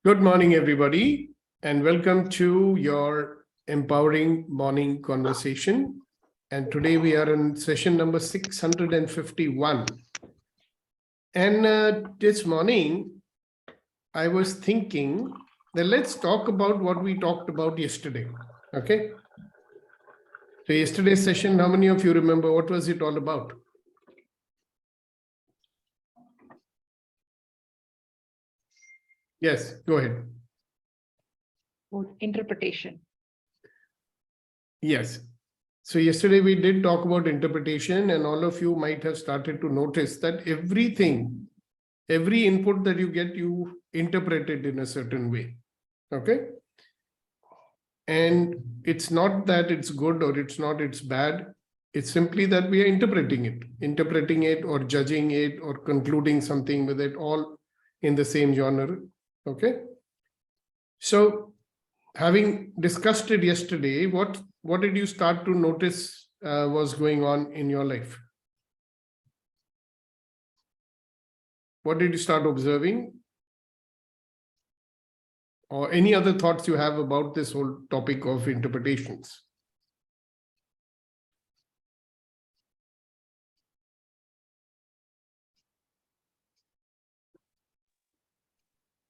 Good morning, everybody, and welcome to your empowering morning conversation. And today we are in session number 651. And this morning, I was thinking that let's talk about what we talked about yesterday. Okay. So yesterday's session, how many of you remember what was it all about? Yes, go ahead. Interpretation. Yes. So yesterday we did talk about interpretation, and all of you might have started to notice that every input that you get, you interpret it in a certain way. Okay. And it's not that it's good or it's bad. It's simply that we are interpreting it or judging it or concluding something with it, all in the same genre. Okay. So having discussed it yesterday, what did you start to notice was going on in your life? What did you start observing? Or any other thoughts you have about this whole topic of interpretations?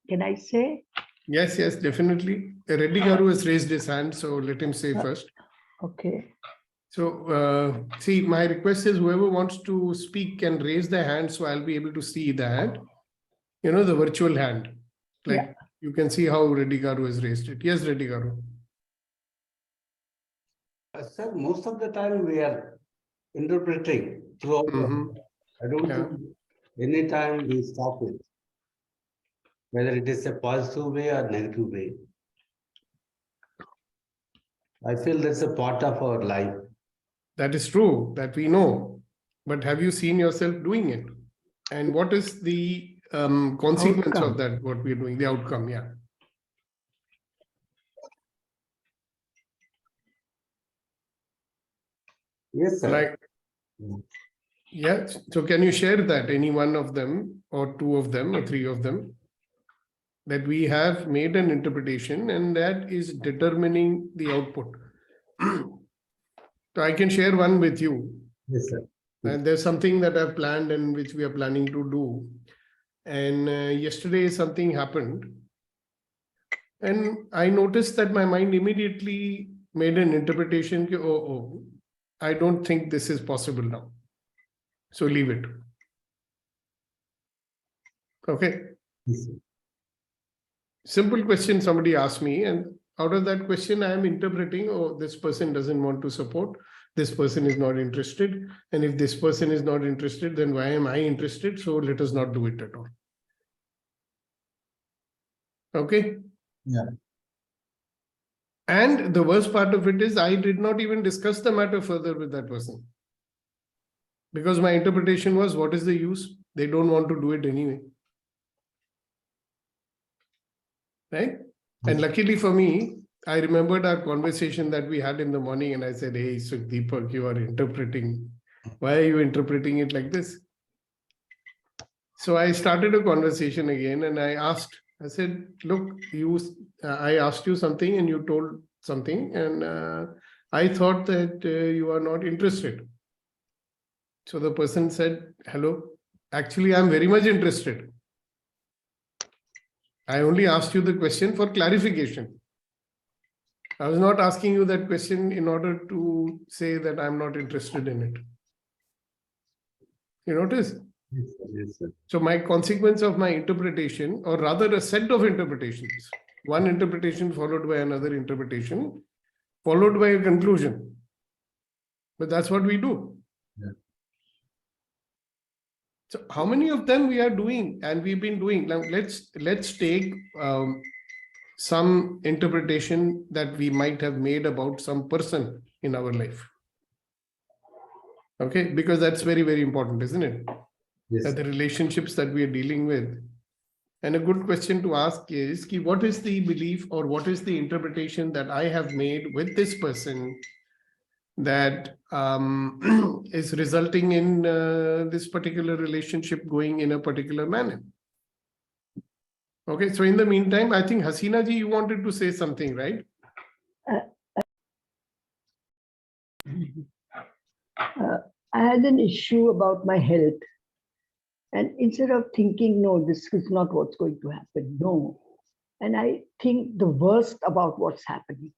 Can I say? Yes, definitely. Reddy Garu has raised his hand, so let him say first. Okay. So, see, my request is whoever wants to speak can raise their hand, so I'll be able to see the hand. You know, the virtual hand. Like you can see how Reddy Garu has raised it. Yes, Reddy Garu. Sir, most of the time we are interpreting throughout. I don't think any time we stop it, whether it is a positive way or negative way. I feel that's a part of our life. That is true, that we know. But have you seen yourself doing it? And what is the consequence of that, what we're doing, the outcome? Yeah. Yes, sir. Like, yeah. So can you share that, any one of them or two of them or three of them, that we have made an interpretation and that is determining the output? So I can share one with you. Yes, sir. And there's something that I've planned and which we are planning to do. And yesterday something happened. And I noticed that my mind immediately made an interpretation. Oh, I don't think this is possible now. So leave it. Okay. Yes, sir. Simple question somebody asked me, and out of that question, I am interpreting, oh, this person doesn't want to support. This person is not interested. And if this person is not interested, then why am I interested? So let us not do it at all. Okay. Yeah. And the worst part of it is I did not even discuss the matter further with that person. Because my interpretation was, what is the use? They don't want to do it anyway. Right? And luckily for me, I remembered our conversation that we had in the morning, and I said, hey, Deepak, you are interpreting. Why are you interpreting it like this? So I started a conversation again, and I said, look, I asked you something and you told something, and I thought that you are not interested. So the person said, hello, actually, I'm very much interested. I only asked you the question for clarification. I was not asking you that question in order to say that I'm not interested in it. You notice? Yes, sir. Yes, sir. So my consequence of my interpretation, or rather a set of interpretations, one interpretation followed by another interpretation, followed by a conclusion. But that's what we do. Yeah. So how many of them we are doing and we've been doing? Now let's take some interpretation that we might have made about some person in our life. Okay, because that's very, very important, isn't it? Yes, That the relationships that we are dealing with. And a good question to ask is, what is the belief or what is the interpretation that I have made with this person that is resulting in this particular relationship going in a particular manner? Okay, so in the meantime, I think Hasina ji, you wanted to say something, right? I had an issue about my health. And instead of thinking, no, this is not what's going to happen, no. And I think the worst about what's happening.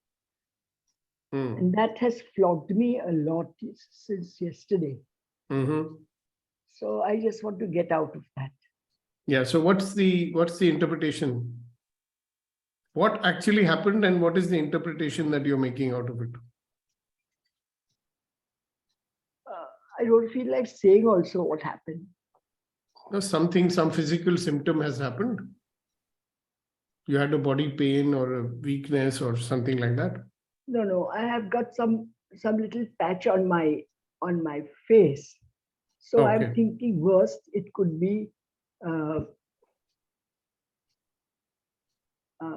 Hmm. And that has flogged me a lot since yesterday. Mhm. So I just want to get out of that. Yeah, so what's the interpretation? What actually happened and what is the interpretation that you're making out of it? I don't feel like saying also what happened. No, some physical symptom has happened. You had a body pain or a weakness or something like that. No, I have got some little patch on my face. So Okay. I'm thinking worst, it could be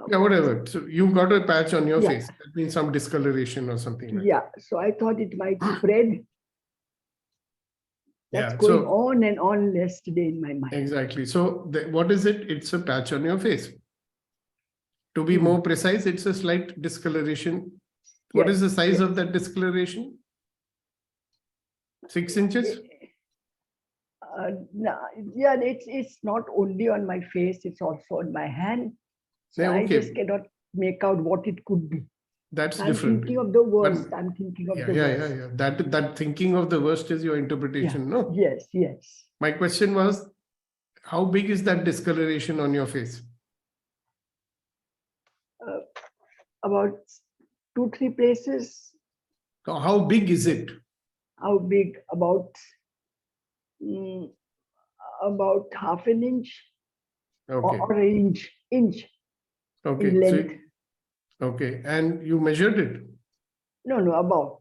Yeah, whatever. So you got a patch on your Yeah. face. That means some discoloration or something like yeah. So I thought it might spread. That's Yeah, going so- on and on yesterday in my mind. that. Exactly. So what is it? It's a patch on your face. To be Hmm. more precise, it's a slight discoloration. What is the Yes, size yes. of that discoloration? 6 inches? No, yeah, it's not only on my face, it's also on my hand. So Yeah, I okay. just cannot make out what it could be. That's I'm different. thinking of the worst. But- I'm thinking of Yeah, the yeah, worst. yeah, yeah. That thinking of the worst is your interpretation, no? Yes, yes. My question was, how big is that discoloration on your face? About 2-3 places. So how big is it? How big? About half an inch Okay, or an inch okay. in So, length. okay, and you measured it. No, about.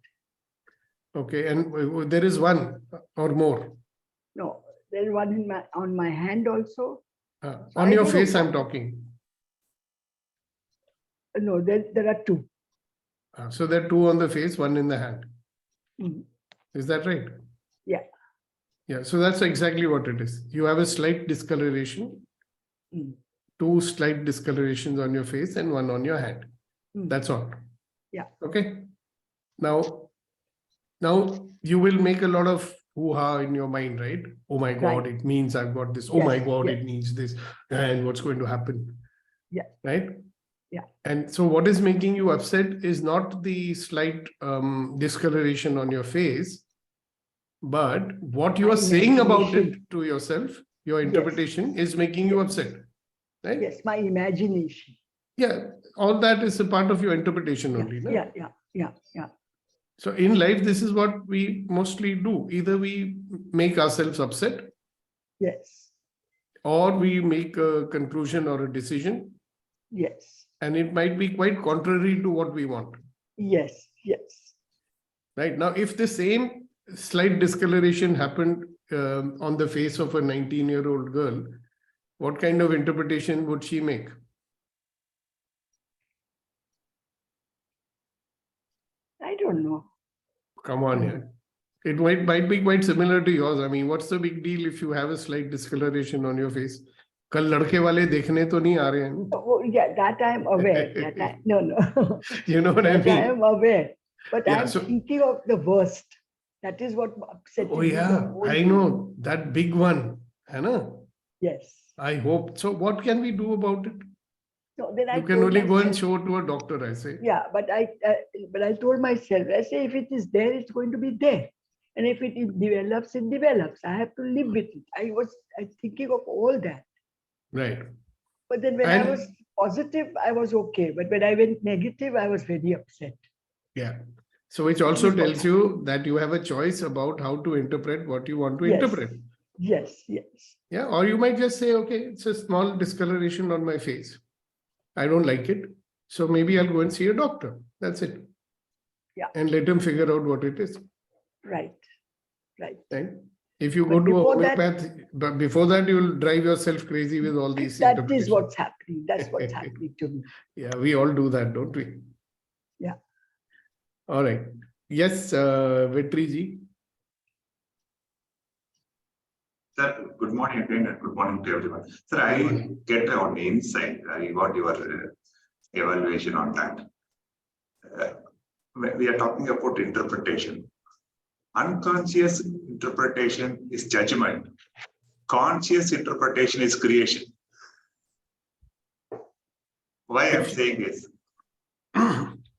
Okay, and there is one or more. No, there's one in on my hand also. On I your don't know face, I'm what- talking. No, there are two. So there are two on the face, one in the hand. Mm. Is that right? Yeah. Yeah, so that's exactly what it is. You have a slight discoloration, Mm. two slight discolorations on your face and one on your hand. Mm. That's all. Yeah. Okay. Now you will make a lot of hoo-ha in your mind, right? Oh my God, Right. it means I've got this. Oh Yes, my God, yes. it means this. And what's going to happen? Yeah. Right? Yeah. And so what is making you upset is not the slight discoloration on your face, but what you My are saying about it imagination. to yourself, your interpretation is making you upset. Right? Yes, my imagination. Yeah, all that is a part of your interpretation Yeah, only. No? yeah. So in life, this is what we mostly do. Either we make ourselves upset Yes, or we make a conclusion or a decision, yes, and it might be quite contrary to what we want. yes. Right now, if the same slight discoloration happened on the face of a 19-year-old girl, what kind of interpretation would she make? I don't know. Come on here. It might be quite similar to yours. I mean, what's the big deal if you have a slight discoloration on your face? कल लड़के वाले देखने तो नहीं आ रहे हैं. Oh, yeah, that I'm aware. No. You know what I That I mean? am aware. But Yeah, I'm so- thinking of the worst. That is what upset Oh me the yeah, whole I thing. know that big one. है ना? Yes. I hope. So what can we do about it? So then I You can told only go and myself- show to a doctor, I say. Yeah, but I told myself, I say if it is there, it's going to be there. And if it develops, it develops. I have to live with it. I was thinking of all that. Right. But then when I And- was positive, I was okay. But when I went negative, I was very upset. Yeah. So which also This is what tells you that you have a choice about how to interpret what you want to Yes. interpret. Yes. Yeah. Or you might just say, okay, it's a small discoloration on my face. I don't like it. So maybe I'll go and see a doctor. That's it. Yeah. And let him figure out what it is. Right. Right. If you go But to a before that- homeopath, but before that, you'll drive yourself crazy with all these That is interpretations. what's happening. That's what's happening to me. Yeah, we all do that, don't we? Yeah. All right. Yes, Vetri ji. Sir, good morning again and good morning to everyone. Sir, I get on insight. I got your evaluation on that. When we are talking about interpretation. Unconscious interpretation is judgment. Conscious interpretation is creation. Why I'm saying this?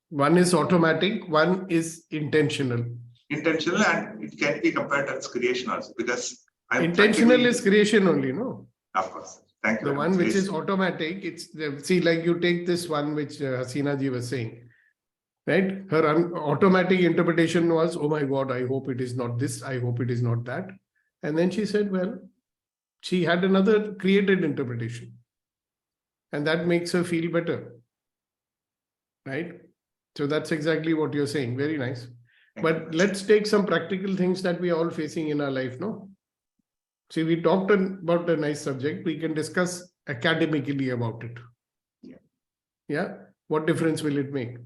One is automatic, one is intentional. Intentional, and it can be compared as creation also, because I'm Intentional is creation only, no? Of course. Thank you. The very one much. which Yes. is automatic, see, like you take this one which Hasina ji was saying, right? Her automatic interpretation was, oh my God, I hope it is not this, I hope it is not that. And then she said, well, she had another created interpretation. And that makes her feel better. Right? So that's exactly what you're saying. Very nice. Thank you. But let's take some practical things that we are all facing in our life, no? See, we talked about a nice subject. We can discuss academically about it. Yeah. Yeah. What difference will it make?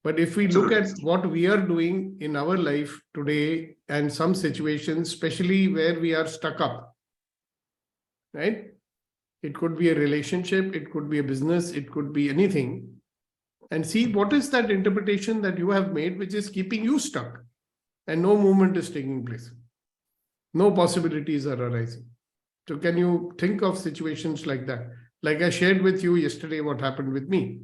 But if we look at what we are doing in our life today and some situations, especially where we are stuck up, right? It could be a relationship, it could be a business, it could be anything. And see what is that interpretation that you have made which is keeping you stuck and no movement is taking place. No possibilities are arising. So can you think of situations like that? Like I shared with you yesterday what happened with me.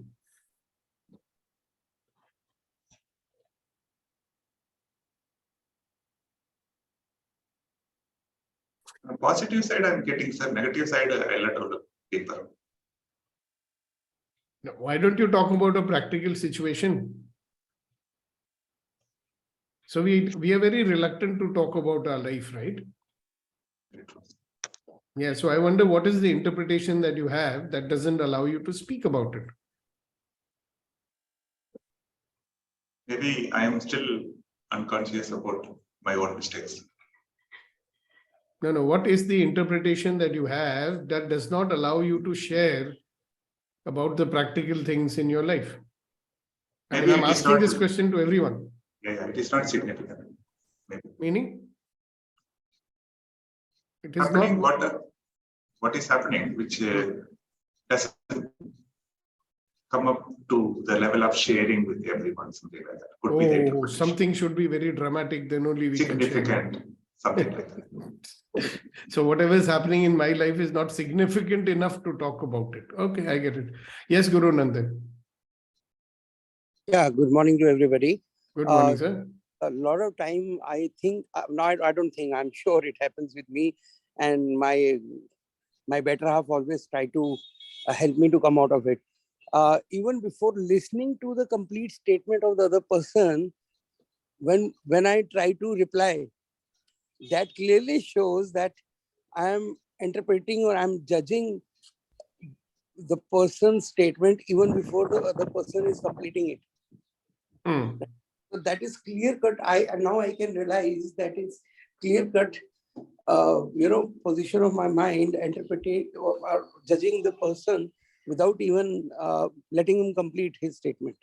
On the positive side, I'm getting, sir. Negative side, a little deeper. Now, why don't you talk about a practical situation? So we are very reluctant to talk about our life, right? Yeah, so I wonder what is the interpretation that you have that doesn't allow you to speak about it? Maybe I am still unconscious about my own mistakes. No, what is the interpretation that you have that does not allow you to share about the practical things in your life? I mean, Maybe I'm it is asking not- this question to everyone. Yeah, it is not significant. Meaning? It is Happening not. what is happening, which doesn't come up to the level of sharing with everyone, something like that. Could be the Oh, interpretation. something should be very dramatic, then only we can share. Significant, something like that. So whatever is happening in my life is not significant enough to talk about it. Okay, I get it. Yes, Guru Nandan. Yeah, good morning to everybody. Good morning, sir. A lot of time, I think, no, I don't think, I'm sure it happens with me, and my better half always try to help me to come out of it. Even before listening to the complete statement of the other person, when I try to reply, that clearly shows that I am interpreting or I'm judging the person's statement even before the other person is completing it. Hmm. So that is clear cut. Now I can realize that is clear cut, position of my mind, interpreting or judging the person without even letting him complete his statement.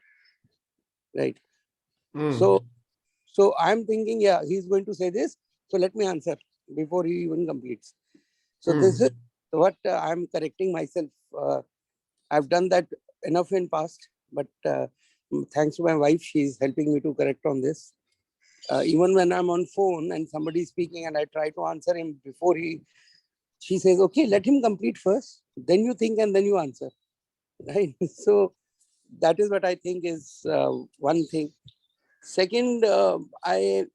Right. Hmm. So I'm thinking, yeah, he's going to say this. So let me answer before he even completes. So this is what I'm correcting myself. I've done that enough in past, but thanks to my wife, she's helping me to correct on this. Even when I'm on phone and somebody's speaking and I try to answer him before she says, okay, let him complete first, then you think and then you answer, right? So that is what I think is one thing. Second, I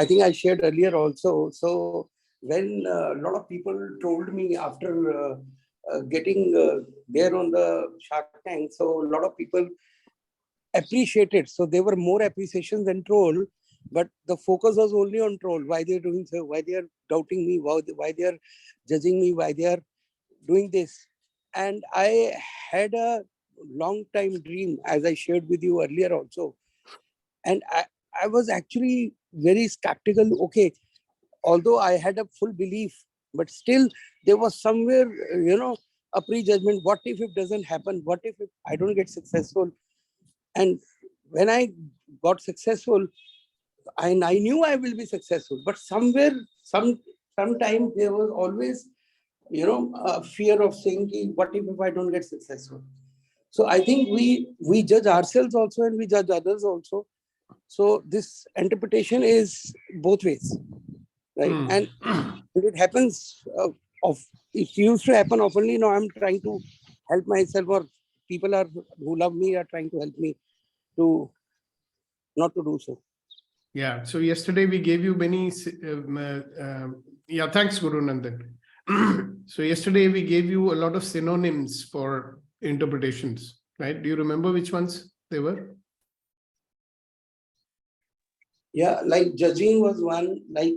think I shared earlier also. So when a lot of people told me after getting there on the Shark Tank, so a lot of people appreciated. So there were more appreciation than troll, but the focus was only on troll. Why they're doing so? Why they are doubting me? Why they are judging me? Why they are doing this? And I had a long time dream, as I shared with you earlier also. And I was actually very skeptical. Okay, although I had a full belief, but still there was somewhere, a prejudgment. What if it doesn't happen? What if I don't get successful? And when I got successful, and I knew I will be successful, but somewhere, sometime there was always, a fear of saying, "Ki, what if I don't get successful?" So I think we judge ourselves also and we judge others also. So this interpretation is both ways, right? Hmm. And it happens it used to happen oftenly. Now I'm trying to help myself, or people who love me are trying to help me to not to do so. Yeah, so yesterday we gave you many, thanks Guru Nandan. So yesterday we gave you a lot of synonyms for interpretations, right? Do you remember which ones they were? Yeah, like judging was one, like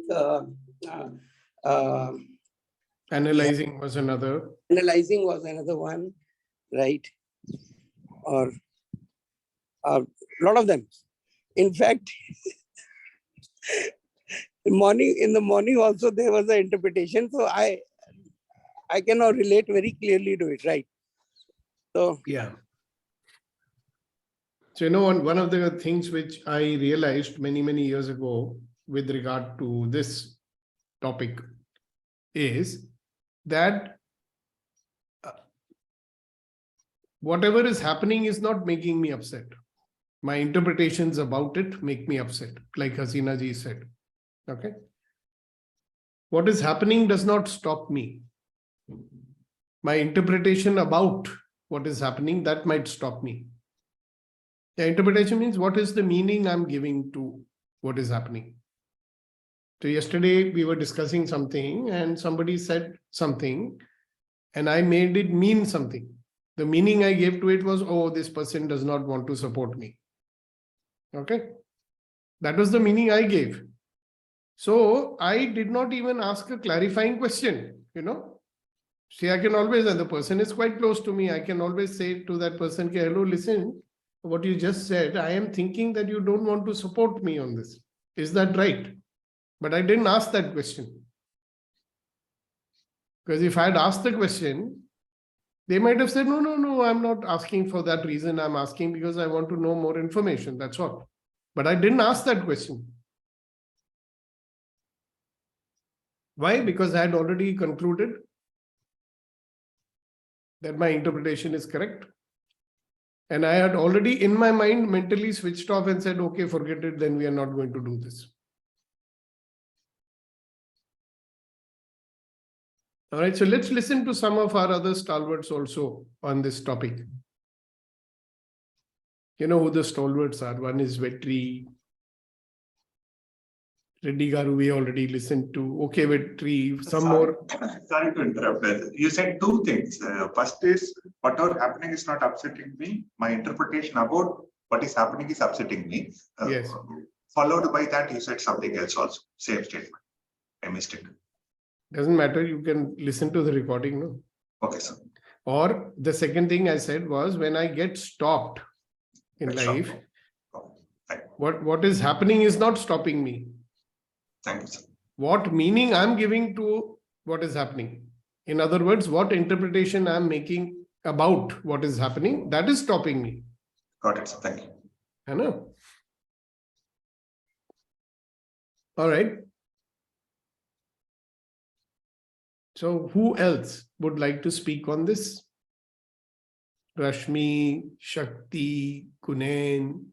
Analyzing was another. analyzing was another one, right? Or a lot of them. In fact, in the morning also there was an interpretation. So I cannot relate very clearly to it, right? So Yeah. So, one of the things which I realized many, many years ago with regard to this topic is that whatever is happening is not making me upset. My interpretations about it make me upset, like Hasina ji said. Okay. What is happening does not stop me. My interpretation about what is happening, that might stop me. The interpretation means what is the meaning I'm giving to what is happening. So yesterday we were discussing something and somebody said something and I made it mean something. The meaning I gave to it was, oh, this person does not want to support me. Okay. That was the meaning I gave. So I did not even ask a clarifying question, See, I can always, and the person is quite close to me, I can always say to that person, okay, hello, listen, what you just said, I am thinking that you don't want to support me on this. Is that right? But I didn't ask that question. Because if I had asked the question, they might have said, no, I'm not asking for that reason. I'm asking because I want to know more information. That's all. But I didn't ask that question. Why? Because I had already concluded that my interpretation is correct. And I had already in my mind mentally switched off and said, okay, forget it, then we are not going to do this. All right, so let's listen to some of our other stalwarts also on this topic. You know who the stalwarts are. One is Vetri. Reddy Garu, we already listened to. Okay, Vetri, some more. Sorry to interrupt. You said two things. First is, whatever happening is not upsetting me. My interpretation about what is happening is upsetting me. Yes. Followed by that, you said something else also. Same statement. I missed it. Doesn't matter. You can listen to the recording, no? Okay, sir. Or the second thing I said was when I get stopped in life, what is happening is not stopping me. Thank you, sir. What meaning I'm giving to what is happening. In other words, what interpretation I'm making about what is happening, that is stopping me. Got it, sir. Thank you. I know. All right. So who else would like to speak on this? Rashmi, Shakti, Kunen.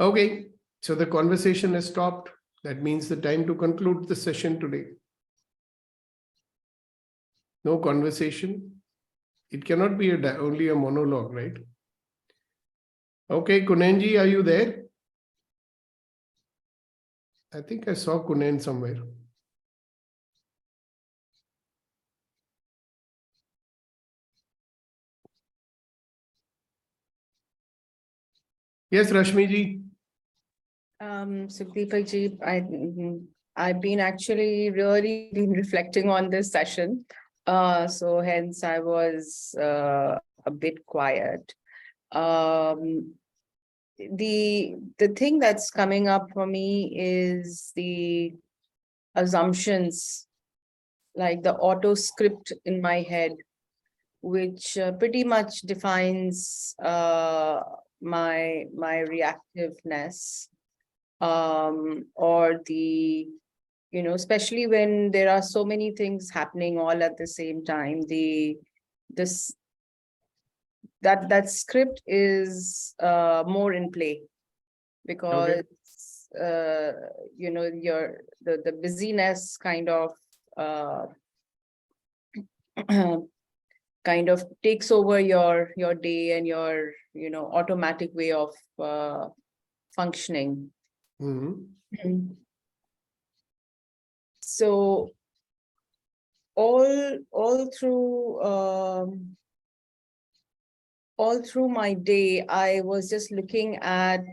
Okay, so the conversation has stopped. That means the time to conclude the session today. No conversation. It cannot be only a monologue, right? Okay, Kunenji, are you there? I think I saw Kunen somewhere. Yes, Rashmi ji. Sukhdeepak ji, I've been actually really been reflecting on this session. So hence I was a bit quiet. the thing that's coming up for me is the assumptions, like the auto script in my head, which pretty much defines my reactiveness, or the, especially when there are so many things happening all at the same time, that script is more in play, because your the busyness kind of kind of takes over your day and your automatic way of functioning. Mhm. So all through my day, I was just looking at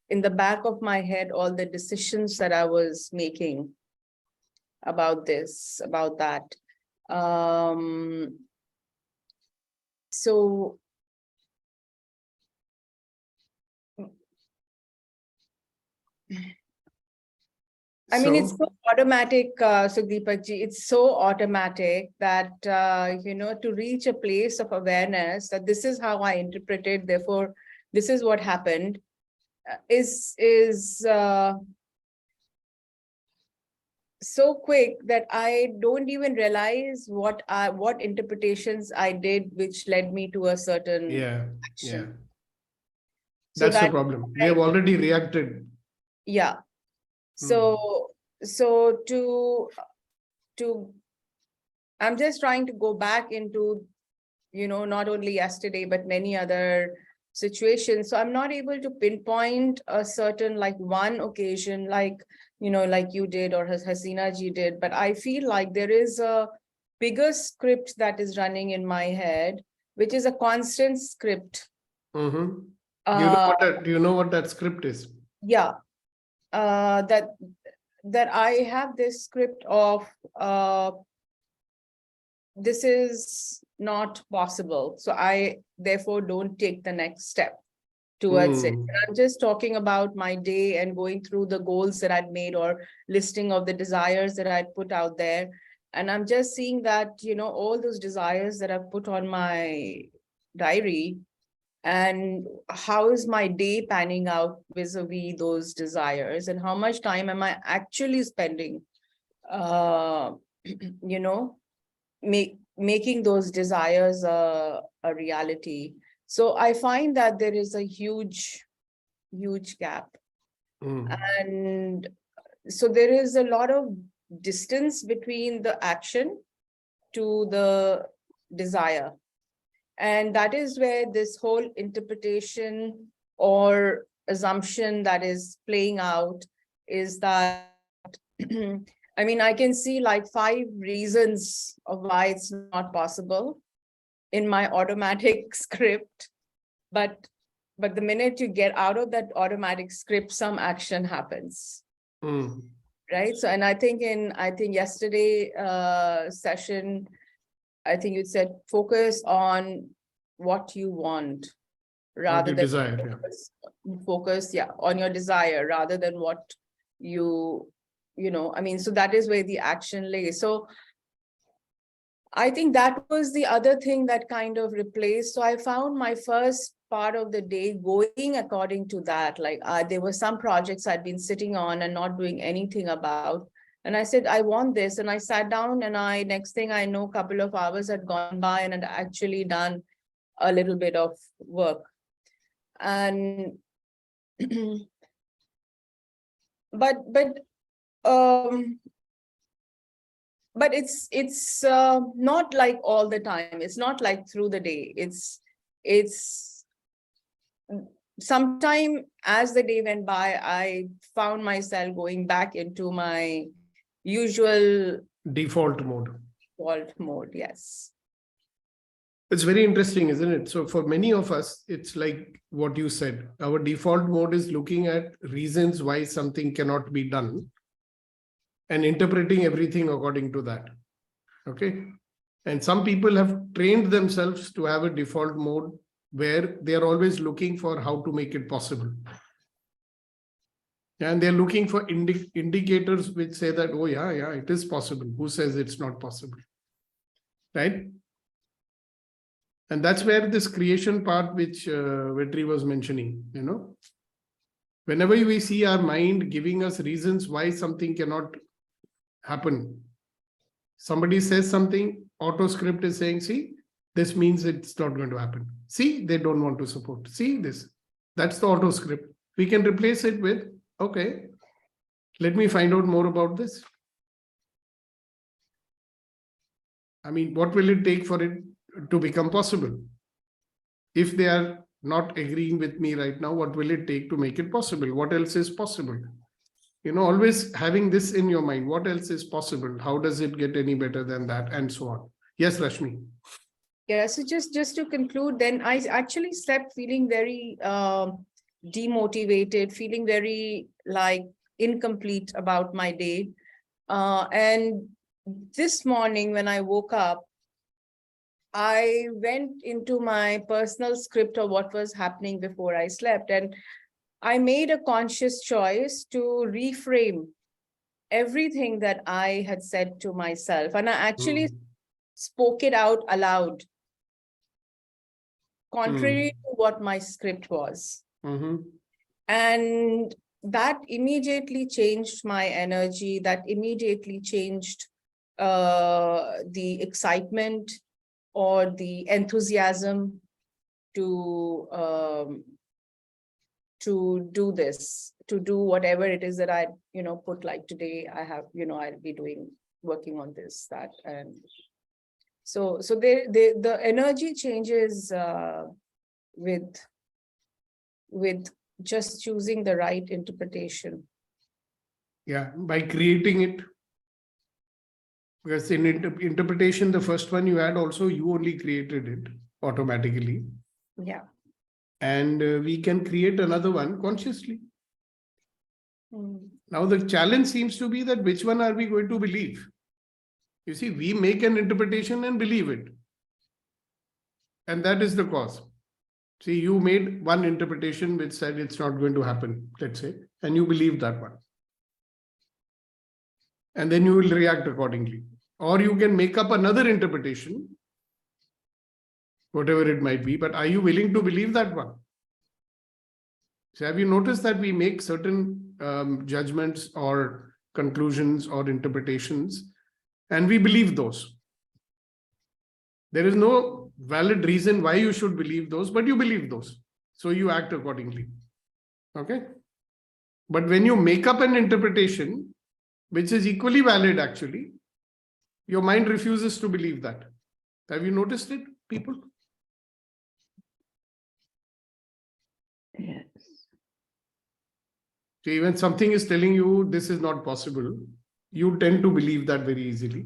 in the back of my head, all the decisions that I was making about this, about that. So I mean, it's so automatic, Sugdeepak ji, it's so automatic that, to reach a place of awareness that this is how I interpret it, therefore, this is what happened, is so quick that I don't even realize what interpretations I did, which led me to a certain Yeah, action. yeah. So That's the that, problem. We have already reacted. yeah. So to I'm just trying to go back into, not only yesterday, but many other situations. So I'm not able to pinpoint a certain, like, one occasion, like, like you did or Hasina ji did, but I feel like there is a bigger script that is running in my head, which is a constant script. Mhm. Do you know what that script is? Yeah. That I have this script of this is not possible, so I therefore don't take the next step towards it. Mm. I'm just talking about my day and going through the goals that I'd made or listing of the desires that I'd put out there, and I'm just seeing that, all those desires that I've put on my diary, and how is my day panning out vis-a-vis those desires, and how much time am I actually spending making those desires a reality. So I find that there is a huge gap, Mm. and so there is a lot of distance between the action to the desire. And that is where this whole interpretation or assumption that is playing out is that, I mean, I can see like 5 reasons of why it's not possible in my automatic script, but the minute you get out of that automatic script, some action happens. Mm. Right. So, and I think yesterday session, I think you said focus on what you want rather you than desire, focus on your desire rather than what I mean, so that is where the action lays. So I think that was the other thing that kind of replaced. So I found my first part of the day going according to that. Like there were some projects I'd been sitting on and not doing anything about. And I said, I want this. And I sat down and next thing I know, a couple of hours had gone by and had actually done a little bit of work. And but it's not like all the time. It's not like through the day. It's sometime as the day went by, I found myself going back into my usual default mode. Yes. It's very interesting, isn't it? So for many of us, it's like what you said. Our default mode is looking at reasons why something cannot be done and interpreting everything according to that. Okay. And some people have trained themselves to have a default mode where they are always looking for how to make it possible. And they're looking for indicators which say that, oh yeah, it is possible. Who says it's not possible? Right? And that's where this creation part, which Vetri was mentioning, whenever we see our mind giving us reasons why something cannot happen, somebody says something, auto script is saying, see, this means it's not going to happen. See, they don't want to support. See this. That's the auto script. We can replace it with, okay, let me find out more about this. I mean, what will it take for it to become possible? If they are not agreeing with me right now, what will it take to make it possible? What else is possible? Always having this in your mind, what else is possible? How does it get any better than that? And so on. Yes, Rashmi. Yeah, so just to conclude, then I actually slept feeling very demotivated, feeling very like incomplete about my day. And this morning when I woke up, I went into my personal script of what was happening before I slept, and I made a conscious choice to reframe everything that I had said to myself, and I actually spoke it out aloud, contrary to what my script was. And that immediately changed my energy, that immediately changed the excitement or the enthusiasm to do this, to do whatever it is that I, put like today, I have, I'll be working on this, that, and so the energy changes with just choosing the right interpretation. Yeah, by creating it. Because in interpretation, the first one you had also, you only created it automatically. Yeah. And we can create another one consciously. Now the challenge seems to be that which one are we going to believe? You see, we make an interpretation and believe it. And that is the cause. See, you made one interpretation which said it's not going to happen, let's say, and you believe that one. And then you will react accordingly. Or you can make up another interpretation, whatever it might be, but are you willing to believe that one? So have you noticed that we make certain judgments or conclusions or interpretations, and we believe those? There is no valid reason why you should believe those, but you believe those. So you act accordingly. Okay? But when you make up an interpretation, which is equally valid actually, your mind refuses to believe that. Have you noticed it, people? Yes. So even something is telling you this is not possible, you tend to believe that very easily.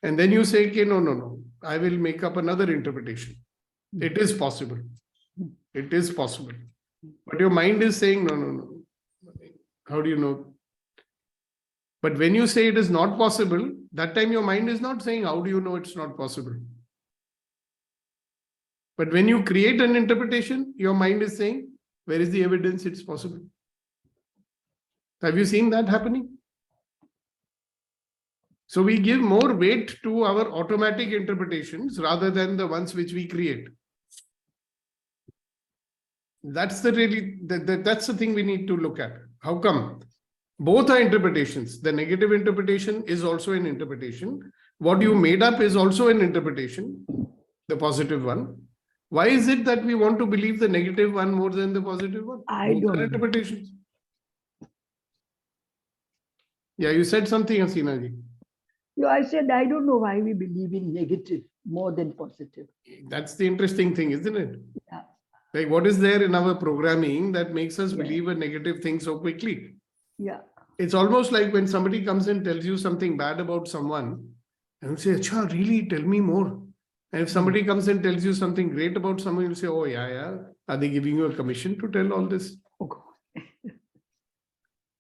And then you say, okay, no, I will make up another interpretation. It is possible. It is possible. But your mind is saying, no. How do you know? But when you say it is not possible, that time your mind is not saying, how do you know it's not possible? But when you create an interpretation, your mind is saying, where is the evidence it's possible? Have you seen that happening? So we give more weight to our automatic interpretations rather than the ones which we create. That's the that's the thing we need to look at. How come? Both are interpretations. The negative interpretation is also an interpretation. What you made up is also an interpretation, the positive one. Why is it that we want to believe the negative one more than the positive one? I Both don't are interpretations. Yeah, you said something, Hasina ji. No, I said, I don't know why we believe in negative more than positive. That's the interesting thing, isn't it? Yeah. Like, what is there in our programming that makes us Yeah. believe a negative thing so quickly? Yeah. It's almost like when somebody comes and tells you something bad about someone, and you say, Acha, really, tell me more. And if somebody comes and tells you something great about someone, you say, oh, yeah. Are they giving you a commission to tell all this? Oh, God.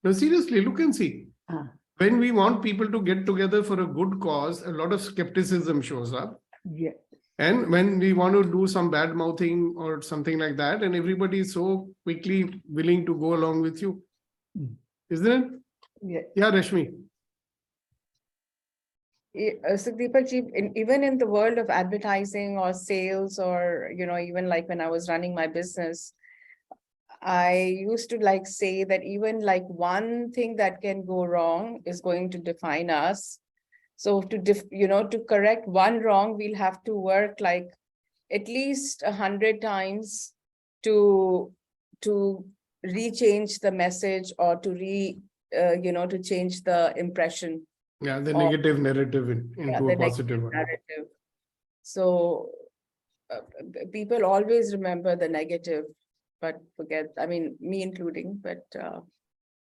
No, seriously, look and see. Ah. When we want people to get together for a good cause, a lot of skepticism shows up. Yeah. And when we want to do some bad mouthing or something like that, and everybody is so quickly willing to go along with you, isn't it? Yeah. Yeah, Rashmi. Deepak ji, even in the world of advertising or sales, or, even like when I was running my business, I used to like say that even like one thing that can go wrong is going to define us. So to correct one wrong, we'll have to work like at least 100 times to rechange the message, or to change the impression. Yeah, the Or- negative narrative into the a positive negative one. narrative. So people always remember the negative, but forget, I mean, me including, but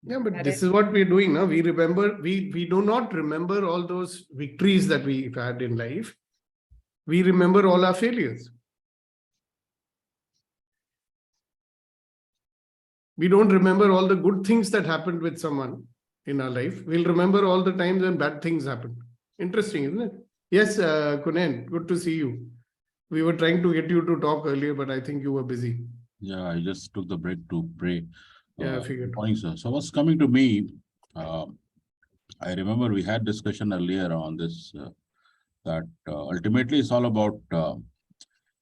Yeah, but that this is what we're doing now. We remember, we do not remember all those victories that we've had in life. We remember all our failures. We don't remember all the good things that happened with someone in our life. We'll remember all the times when bad things happened. Interesting, isn't it? Yes, Kunen, good to see you. We were trying to get you to talk earlier, but I think you were busy. Yeah, I just took the break to pray. Yeah, I figured. Morning, sir. So what's coming to me, I remember we had discussion earlier on this, that ultimately it's all about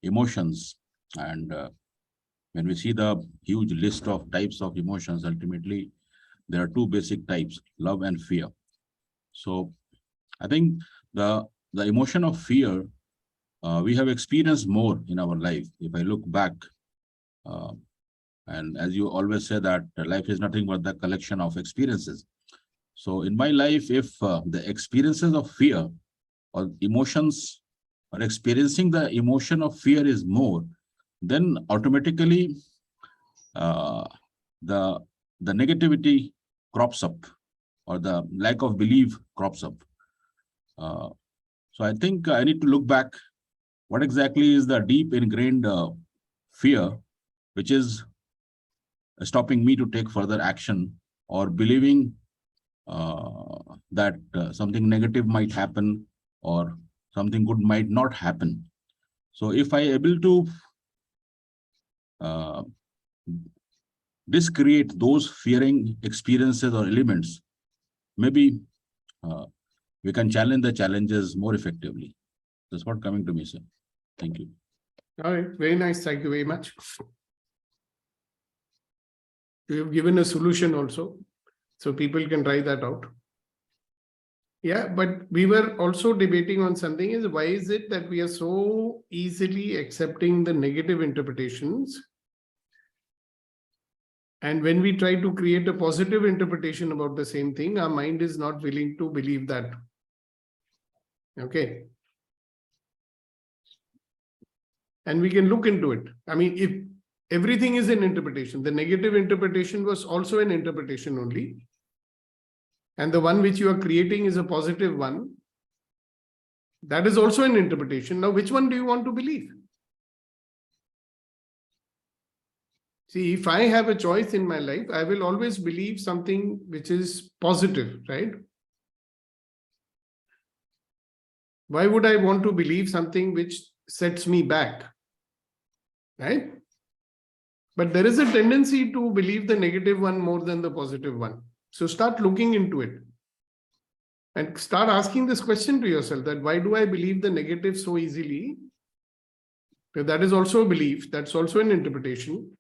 emotions. And when we see the huge list of types of emotions, ultimately there are two basic types, love and fear. So I think the emotion of fear, we have experienced more in our life. If I look back, and as you always say that life is nothing but the collection of experiences. So in my life, if the experiences of fear or emotions, or experiencing the emotion of fear is more, then automatically the negativity crops up, or the lack of belief crops up. So I think I need to look back. What exactly is the deep ingrained fear, which is stopping me to take further action, or believing that something negative might happen, or something good might not happen. So if I able to discreate those fearing experiences or elements, maybe we can challenge the challenges more effectively. That's what coming to me, sir. Thank you. All right, very nice. Thank you very much. You have given a solution also, so people can try that out. Yeah, but we were also debating on something, is why is it that we are so easily accepting the negative interpretations? And when we try to create a positive interpretation about the same thing, our mind is not willing to believe that. Okay. And we can look into it. I mean, if everything is an interpretation, the negative interpretation was also an interpretation only. And the one which you are creating is a positive one. That is also an interpretation. Now, which one do you want to believe? See, if I have a choice in my life, I will always believe something which is positive, right? Why would I want to believe something which sets me back? Right? But there is a tendency to believe the negative one more than the positive one. So start looking into it. And start asking this question to yourself, that why do I believe the negative so easily? Because that is also a belief. That's also an interpretation.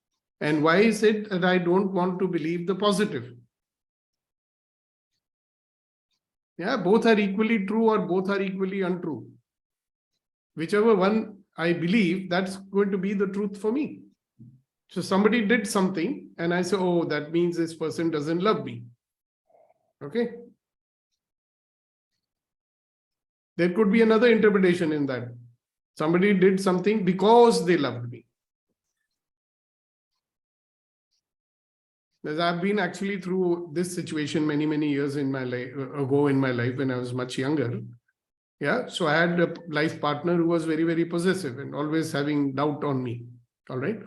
And why is it that I don't want to believe the positive? Yeah, both are equally true or both are equally untrue. Whichever one I believe, that's going to be the truth for me. So somebody did something and I say, oh, that means this person doesn't love me. Okay. There could be another interpretation in that. Somebody did something because they loved me. Because I've been actually through this situation many, many years in my life ago in my life when I was much younger. Yeah. So I had a life partner who was very, very possessive and always having doubt on me. All right.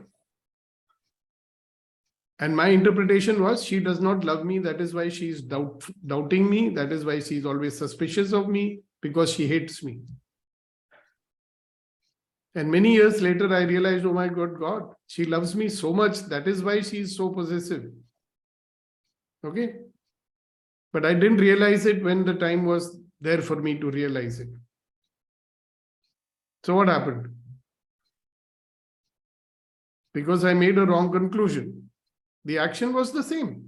And my interpretation was, she does not love me. That is why she's doubting me. That is why she's always suspicious of me, because she hates me. And many years later, I realized, oh my God, she loves me so much. That is why she is so possessive. Okay. But I didn't realize it when the time was there for me to realize it. So what happened? Because I made a wrong conclusion. The action was the same.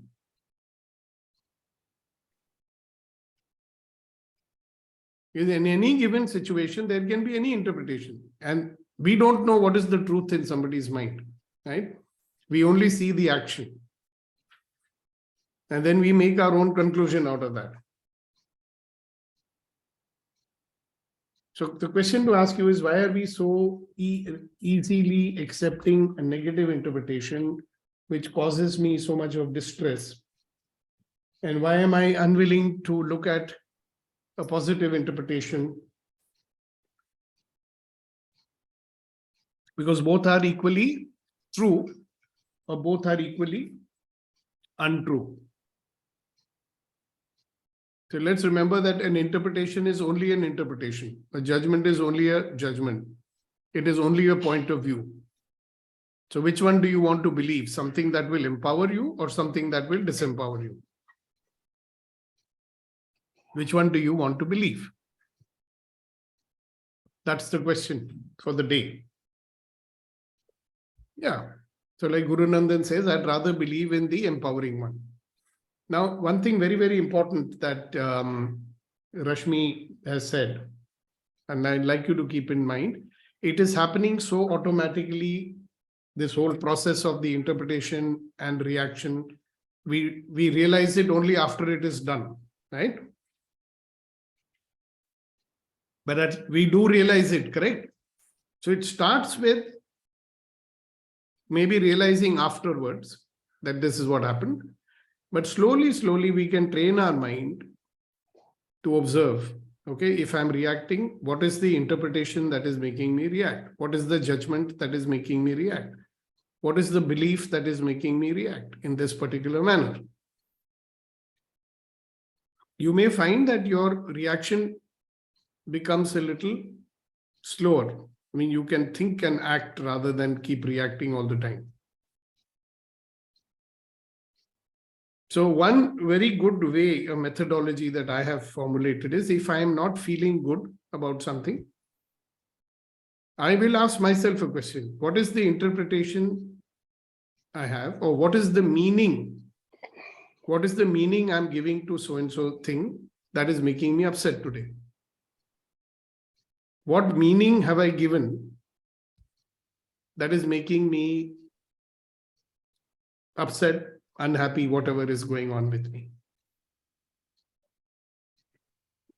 In any given situation, there can be any interpretation. And we don't know what is the truth in somebody's mind, right? We only see the action. And then we make our own conclusion out of that. So the question to ask you is, why are we so easily accepting a negative interpretation, which causes me so much of distress? And why am I unwilling to look at a positive interpretation? Because both are equally true or both are equally untrue. So let's remember that an interpretation is only an interpretation. A judgment is only a judgment. It is only a point of view. So which one do you want to believe? Something that will empower you or something that will disempower you? Which one do you want to believe? That's the question for the day. Yeah. So like Guru Nandan says, I'd rather believe in the empowering one. Now, one thing very, very important that Rashmi has said, and I'd like you to keep in mind, it is happening so automatically, this whole process of the interpretation and reaction, we realize it only after it is done, right? But we do realize it, correct? So it starts with maybe realizing afterwards that this is what happened. But slowly, slowly, we can train our mind to observe, okay, if I'm reacting, what is the interpretation that is making me react? What is the judgment that is making me react? What is the belief that is making me react in this particular manner? You may find that your reaction becomes a little slower. I mean, you can think and act rather than keep reacting all the time. So one very good way, a methodology that I have formulated is, if I am not feeling good about something, I will ask myself a question. What is the interpretation I have, or what is the meaning? What is the meaning I'm giving to so-and-so thing that is making me upset today? What meaning have I given that is making me upset, unhappy, whatever is going on with me?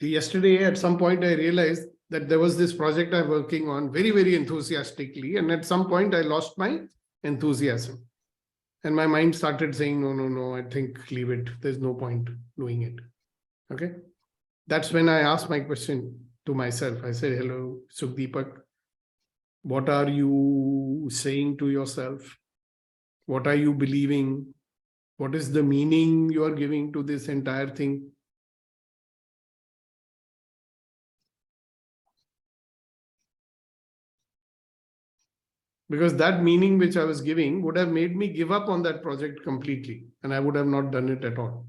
Yesterday, at some point, I realized that there was this project I'm working on very, very enthusiastically. And at some point, I lost my enthusiasm. And my mind started saying, no, I think leave it. There's no point doing it. Okay. That's when I asked my question to myself. I said, hello, Sukhdeepak, what are you saying to yourself? What are you believing? What is the meaning you are giving to this entire thing? Because that meaning which I was giving would have made me give up on that project completely, and I would have not done it at all.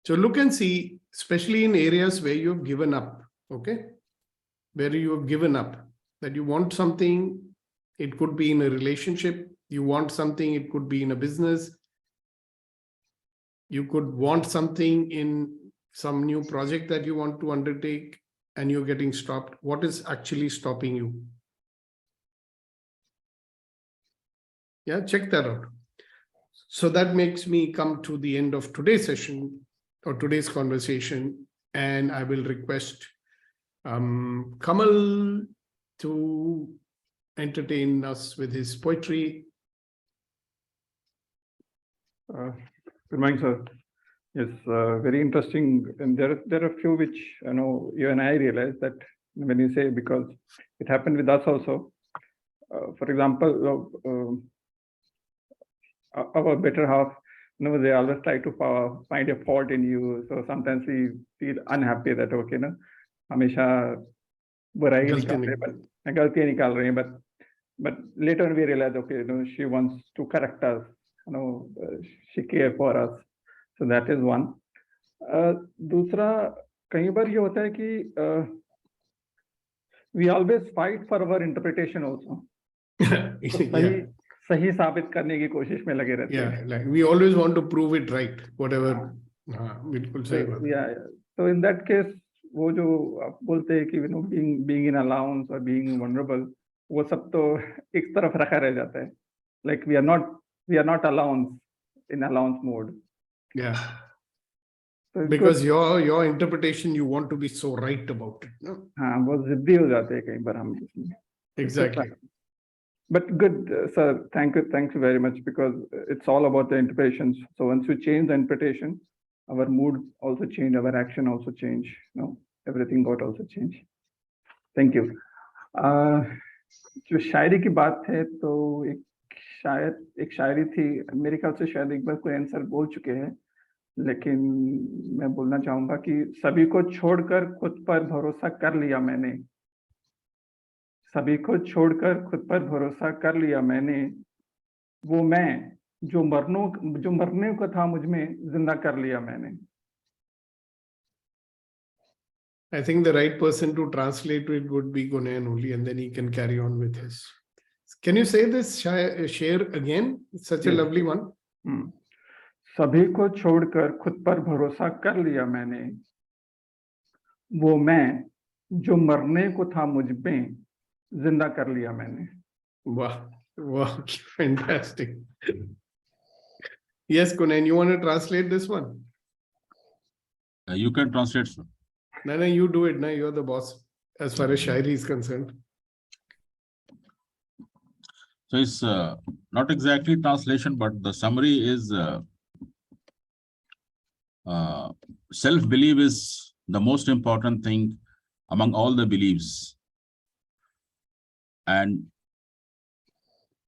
So look and see, especially in areas where you've given up, okay? Where you have given up, that you want something, it could be in a relationship, you want something, it could be in a business, you could want something in some new project that you want to undertake, and you're getting stopped. What is actually stopping you? Yeah, check that out. So that makes me come to the end of today's session or today's conversation, and I will request Kamal to entertain us with his poetry. Good morning, sir. Yes, very interesting. And there are a few which you and I realized that when you say, because it happened with us also. For example, our better half no, they always try to find a fault in you. So sometimes we feel unhappy that, okay, no, हमेशा बुराई गलतियां निकाल रहे हैं, but later on we realize, okay, no, she wants to correct us, she cares for us. So that is one. दूसरा, कई बार ये होता है कि we always fight for our interpretation also. सही साबित करने की कोशिश में लगे रहते हैं. Yeah, like we always want to prove it right, whatever. बिल्कुल सही बात. Yeah, so in that case, वो जो आप बोलते हैं कि being in allowance or being vulnerable, वो सब तो एक तरफ रखा रह जाता है. Like we are not allowance in allowance mode. Yeah. So Because your interpretation, you want to be so right about it. No? हाँ, बहुत जिद्दी हो जाते हैं कई बार हम इसमें. Exactly. But good, sir. Thank you very much, because it's all about the interpretations. So once we change the interpretation, our mood also change, our action also change. Everything got also change. Thank you. जो शायरी की बात है, तो एक शायरी थी, मेरे ख्याल से शायद एक बार कोई आंसर बोल चुके हैं, लेकिन मैं बोलना चाहूंगा कि सभी को छोड़कर खुद पर भरोसा कर लिया मैंने. सभी को छोड़कर खुद पर भरोसा कर लिया मैंने. वो मैं जो मरने को था मुझ में, जिंदा कर लिया मैंने. I think the right person to translate it would be Gunan only, and then he can carry on with his. Can you say this share again? It's such a lovely one. सभी को छोड़कर खुद पर भरोसा कर लिया मैंने. वो मैं जो मरने को था मुझ में, जिंदा कर लिया मैंने. Wow, fantastic. Yes, Gunan, you want to translate this one? You can translate, sir. No, you do it. No, you're the boss as far as Shairi is concerned. So it's not exactly translation, but the summary is self-belief is the most important thing among all the beliefs. And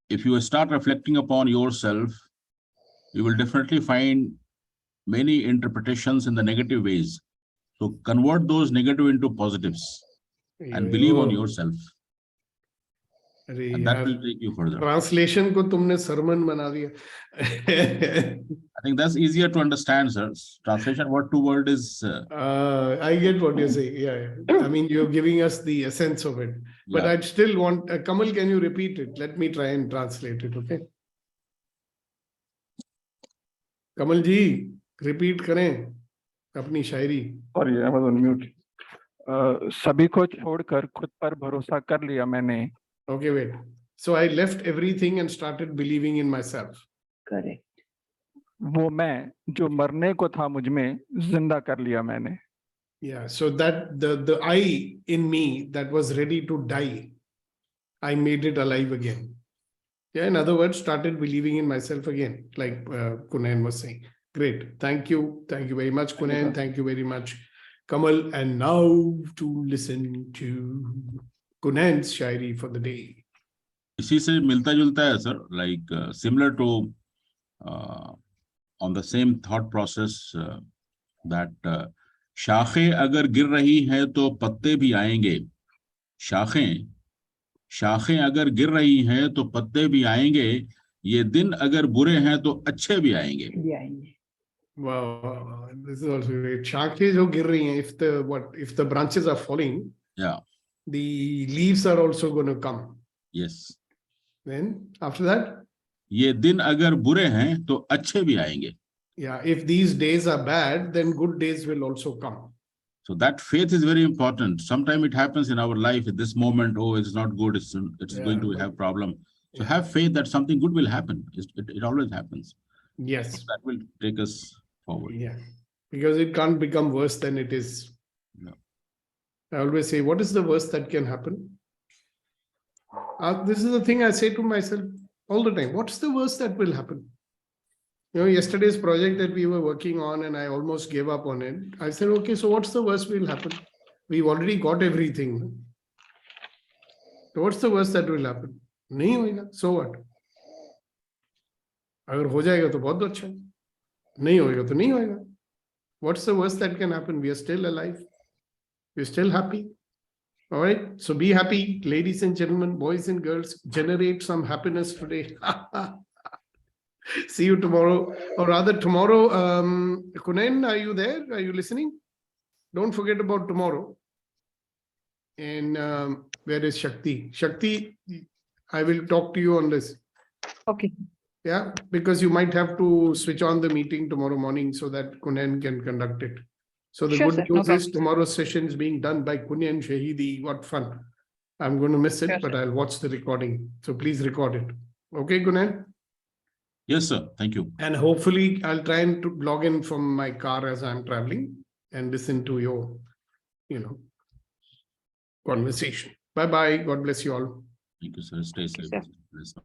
if you start reflecting upon yourself, you will definitely find many interpretations in the negative ways. So convert those negative into positives and believe on yourself. And that will take you further. Translation ko tumne sermon bana diya. I think that's easier to understand, sir. Translation word to word is. I get what you're saying. Yeah. I mean, you're giving us the essence of it. But I'd still want, Kamal, can you repeat it? Let me try and translate it, okay? Kamal ji, repeat करें अपनी शायरी. Sorry, I was on mute. सभी को छोड़कर खुद पर भरोसा कर लिया मैंने. Okay, wait. So I left everything and started believing in myself. Correct. वो मैं जो मरने को था मुझ में, जिंदा कर लिया मैंने. Yeah, so that the I in me that was ready to die, I made it alive again. Yeah, in other words, started believing in myself again, like Kunan was saying. Great. Thank you. Thank you very much, Kunan. Thank you very much, Kamal. And now to listen to Kunan's Shairi for the day. इसी से मिलता जुलता है, sir, like similar to on the same thought process that शाखें अगर गिर रही हैं तो पत्ते भी आएंगे. शाखें अगर गिर रही हैं तो पत्ते भी आएंगे. ये दिन अगर बुरे हैं तो अच्छे भी आएंगे. Wow, this is also great. शाखें जो गिर रही हैं, if the branches are falling, the leaves are also going to come. Yes. Then after that, ये दिन अगर बुरे हैं तो अच्छे भी आएंगे. Yeah, if these days are bad, then good days will also come. So that faith is very important. Sometimes it happens in our life at this moment, oh, it's not good, it's going to have problem. So have faith that something good will happen. It always happens. Yes. So that will take us forward. Yeah, because it can't become worse than it is. No. I always say, what is the worst that can happen? This is the thing I say to myself all the time. What's the worst that will happen? Yesterday's project that we were working on, and I almost gave up on it. I said, okay, so what's the worst will happen? We've already got everything. So what's the worst that will happen? नहीं होगा, so what? अगर हो जाएगा तो बहुत अच्छा है. नहीं होएगा तो नहीं होएगा. What's the worst that can happen? We are still alive. We're still happy. All right. So be happy, ladies and gentlemen, boys and girls. Generate some happiness today. See you tomorrow, or rather tomorrow. Kunen, are you there? Are you listening? Don't forget about tomorrow. And where is Shakti? Shakti, I will talk to you on this. Okay. Yeah, because you might have to switch on the meeting tomorrow morning so that Kunen can conduct it. So the Sure, good sir. No news is tomorrow's session is being done by Kunen Shahidi. What fun. I'm going to miss it, Sure, but sir. I'll watch the recording. So please record it. Okay, Kunen? Yes, sir. Thank you. And hopefully I'll try and to log in from my car as I'm traveling and listen to your, conversation. Bye-bye. God bless you all. Thank you, sir. Stay safe. sir. Yes, sir.